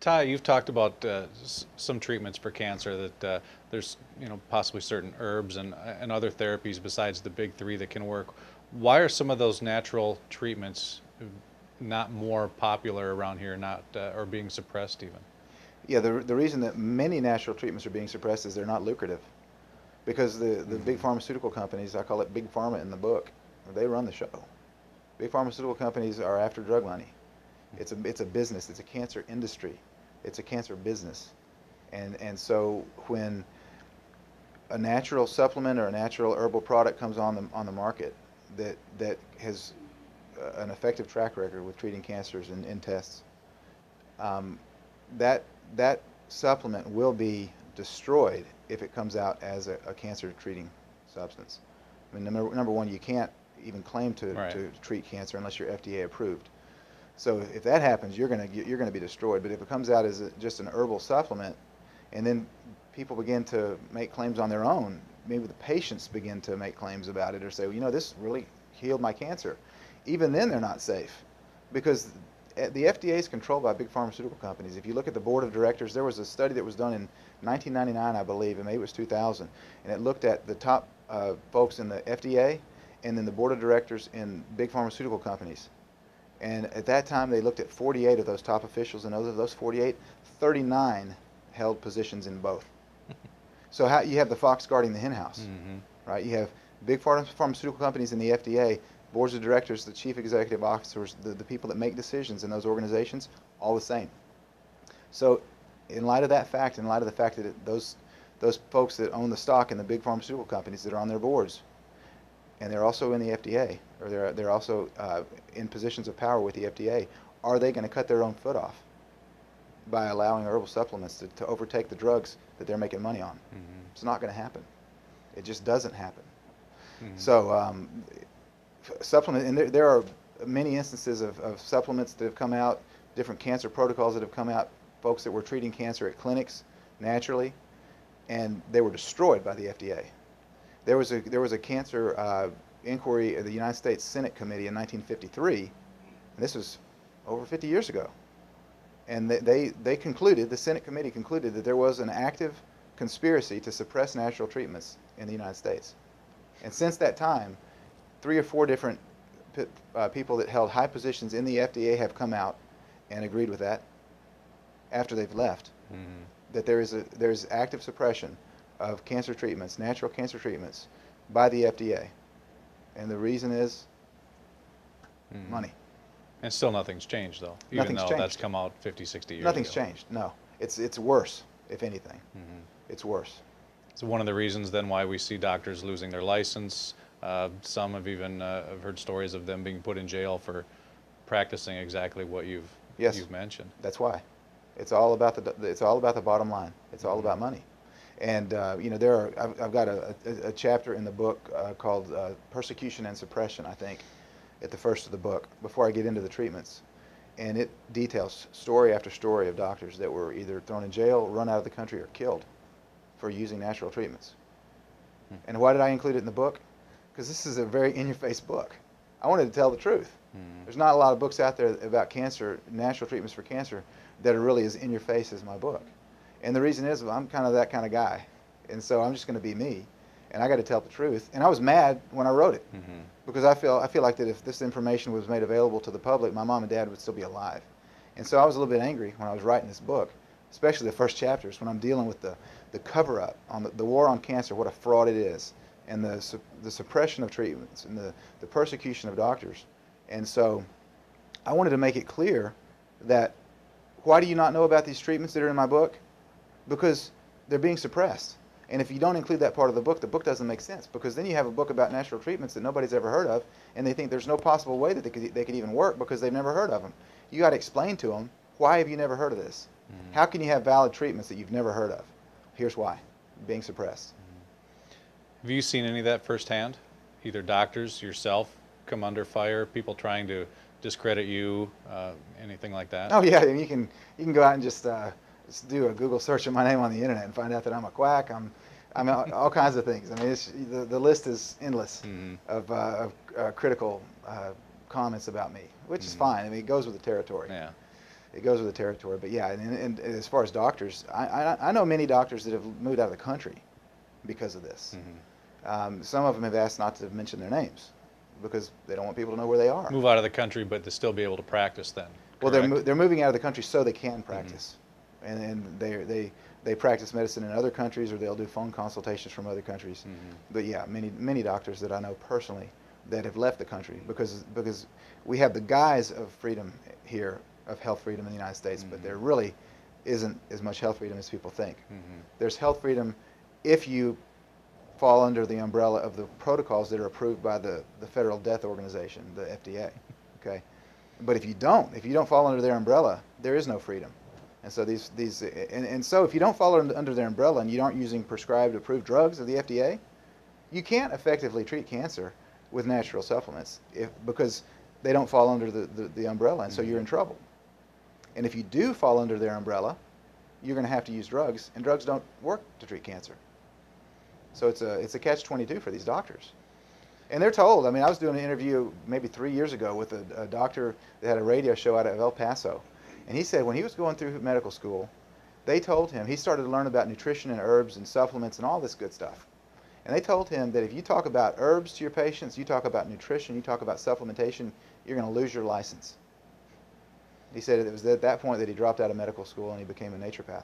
Ty, you've talked about some treatments for cancer that there's possibly certain herbs and other therapies besides the big three that can work. Why are some of those natural treatments not more popular around here, not or being suppressed even? Yeah, the reason that many natural treatments are being suppressed is they're not lucrative. Because the big Mm-hmm. pharmaceutical companies, I call it big pharma in the book, they run the show. Big pharmaceutical companies are after drug money. It's a business. It's a cancer industry. It's a cancer business. And so when a natural supplement or a natural herbal product comes on the market that has an effective track record with treating cancers in tests, um, that that supplement will be destroyed if it comes out as a cancer treating substance. I mean, number one, you can't even claim Right. to treat cancer unless you're FDA approved. So if that happens, you're gonna be destroyed. But if it comes out as just an herbal supplement, and then people begin to make claims on their own, maybe the patients begin to make claims about it or say, well, this really healed my cancer. Even then, they're not safe because the FDA is controlled by big pharmaceutical companies. If you look at the board of directors, there was a study that was done in 1999, I believe, and maybe it was 2000, and it looked at the top folks in the FDA and then the board of directors in big pharmaceutical companies. And at that time, they looked at 48 of those top officials, and of those 48, 39 held positions in both. So you have the fox guarding the henhouse, Mm-hmm. right? You have big pharmaceutical companies in the FDA, boards of directors, the chief executive officers, the people that make decisions in those organizations, all the same. So in light of that fact, in light of the fact that those folks that own the stock in the big pharmaceutical companies that are on their boards, and they're also in the FDA, or they're also in positions of power with the FDA, are they going to cut their own foot off by allowing herbal supplements to overtake the drugs that they're making money on? Mm-hmm. It's not going to happen. It just doesn't happen. Mm-hmm. So supplement, and there are many instances of supplements that have come out, different cancer protocols that have come out, folks that were treating cancer at clinics naturally, and they were destroyed by the FDA. There was a cancer inquiry of the United States Senate Committee in 1953, and this was over 50 years ago. And they concluded, the Senate Committee concluded that there was an active conspiracy to suppress natural treatments in the United States. And since that time, 3 or 4 different people that held high positions in the FDA have come out and agreed with that after they've left, Mm-hmm. that there's active suppression of cancer treatments, natural cancer treatments, by the FDA. And the reason is Mm-hmm. money. And still nothing's changed though, even Nothing's though that's changed. come out 50, 60 years Nothing's ago. changed. No. It's worse, if anything. Mm-hmm. It's worse. So one of the reasons then why we see doctors losing their license. Some have even I've heard stories of them being put in jail for practicing exactly what Yes, you've mentioned. that's why. It's all about the bottom line. It's all Mm-hmm. about money. And I've got a chapter in the book called Persecution and Suppression, I think, at the first of the book, before I get into the treatments. And it details story after story of doctors that were either thrown in jail, run out of the country, or killed for using natural treatments. And why did I include it in the book? Because this is a very in-your-face book. I wanted to tell the truth. Mm-hmm. There's not a lot of books out there about cancer, natural treatments for cancer, that are really as in-your-face as my book. And the reason is, well, I'm kind of that kind of guy. And so I'm just going to be me. And I got to tell the truth. And I was mad when I wrote it, Mm-hmm. because I feel like that if this information was made available to the public, my mom and dad would still be alive. And so I was a little bit angry when I was writing this book, especially the first chapters, when I'm dealing with the cover-up on the war on cancer, what a fraud it is, and the suppression of treatments, and the persecution of doctors. And so I wanted to make it clear that, why do you not know about these treatments that are in my book? Because they're being suppressed. And if you don't include that part of the book doesn't make sense, because then you have a book about natural treatments that nobody's ever heard of, and they think there's no possible way that they could even work because they've never heard of them. You got to explain to them, why have you never heard of this? Mm-hmm. How can you have valid treatments that you've never heard of? Here's why: being suppressed. Have you seen any of that firsthand? Either doctors, yourself, come under fire, people trying to discredit you, anything like that? Oh yeah, I mean, you can go out and just do a Google search of my name on the internet and find out that I'm a quack. I'm all kinds of things. I mean, the list is endless Mm-hmm. of critical comments about me, which is Mm-hmm. fine. I mean, it goes with the territory. Yeah. it goes with the territory. But yeah, and as far as doctors, I know many doctors that have moved out of the country because of this. Some of them have asked not to mention their names because they don't want people to know where they are. Move out of the country, but to still be able to practice then. Well, correct? they're moving out of the country so they can practice, and they practice medicine in other countries, or they'll do phone consultations from other countries. But yeah, many doctors that I know personally that have left the country because we have the guise of freedom here, of health freedom in the United States, but there really isn't as much health freedom as people think. There's health freedom if you fall under the umbrella of the protocols that are approved by the Federal Death Organization, the FDA. Okay. But if you don't fall under their umbrella, there is no freedom. And so so if you don't fall under their umbrella and you aren't using prescribed approved drugs of the FDA, you can't effectively treat cancer with natural supplements because they don't fall under the umbrella, and so you're in trouble. And if you do fall under their umbrella, you're going to have to use drugs, and drugs don't work to treat cancer. So it's a catch-22 for these doctors. And they're told, I mean, I was doing an interview maybe 3 years ago with a doctor that had a radio show out of El Paso. And he said when he was going through medical school, they told him, he started to learn about nutrition and herbs and supplements and all this good stuff. And they told him that if you talk about herbs to your patients, you talk about nutrition, you talk about supplementation, you're going to lose your license. He said it was at that point that he dropped out of medical school and he became a naturopath.